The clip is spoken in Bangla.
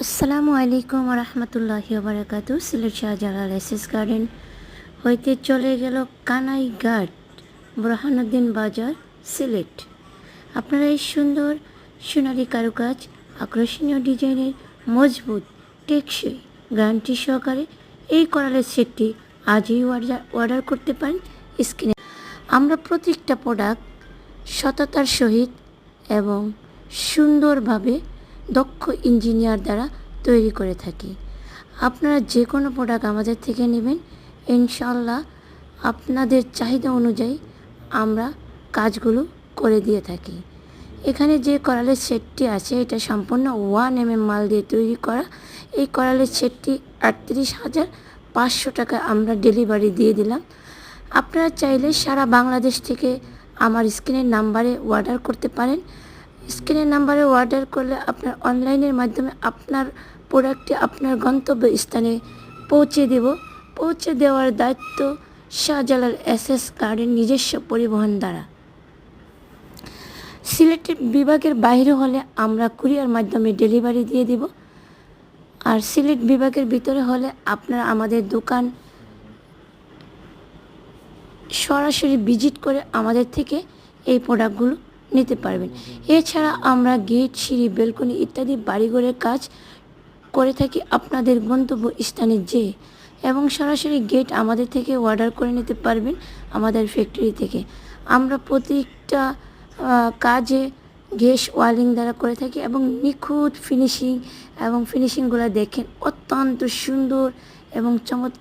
আসসালামু আলাইকুম রহমতুল্লাহি বারাকাতু। সিলেট শাহজালাল এসএস গার্ডেন হইতে চলে গেল কানাইঘাট বুরহানুদ্দিন বাজার সিলেট। আপনারা এই সুন্দর সোনালী কারুকাজ, আকর্ষণীয় ডিজাইনের, মজবুত, টেকসই, গ্যারান্টি সহকারে এই করালের সেটটি আজই অর্ডার করতে পারেন স্ক্রিনে। আমরা প্রত্যেকটা প্রোডাক্ট সততার সহিত এবং সুন্দরভাবে দক্ষ ইঞ্জিনিয়ার দ্বারা তৈরি করে থাকি। আপনারা যে কোনো প্রোডাক্ট আমাদের থেকে নেবেন, ইনশাল্লাহ আপনাদের চাহিদা অনুযায়ী আমরা কাজগুলো করে দিয়ে থাকি। এখানে যে করালের সেটটি আছে এটা সম্পূর্ণ 1mm মাল দিয়ে তৈরি করা। এই করালের সেটটি 38,500 টাকা আমরা ডেলিভারি দিয়ে দিলাম। আপনারা চাইলে সারা বাংলাদেশ থেকে আমার স্ক্রিনের নাম্বারে অর্ডার করতে পারেন। স্ক্রিনের নাম্বারে অর্ডার করলে আপনার অনলাইনের মাধ্যমে আপনার প্রোডাক্টটি আপনার গন্তব্য স্থানে পৌঁছে দেওয়ার দায়িত্ব শাহজালাল এসএস গার্ডেন নিজস্ব পরিবহন দ্বারা। সিলেটের বিভাগের বাইরে হলে আমরা কুরিয়ার মাধ্যমে ডেলিভারি দিয়ে দিব, আর সিলেট বিভাগের ভিতরে হলে আপনারা আমাদের দোকান সরাসরি ভিজিট করে আমাদের থেকে এই প্রোডাক্টগুলো নিতে পারবেন। এছাড়া আমরা গেট, সিঁড়ি, বেলকনি ইত্যাদি বাড়িঘরের কাজ করে থাকি আপনাদের গন্তব্য স্থানে যেয়ে, এবং সরাসরি গেট আমাদের থেকে অর্ডার করে নিতে পারবেন আমাদের ফ্যাক্টরি থেকে। আমরা প্রত্যেকটা কাজে গ্যাস ওয়ালিং দ্বারা করে থাকি এবং নিখুঁত ফিনিশিংগুলো দেখেন অত্যন্ত সুন্দর এবং চমৎকার।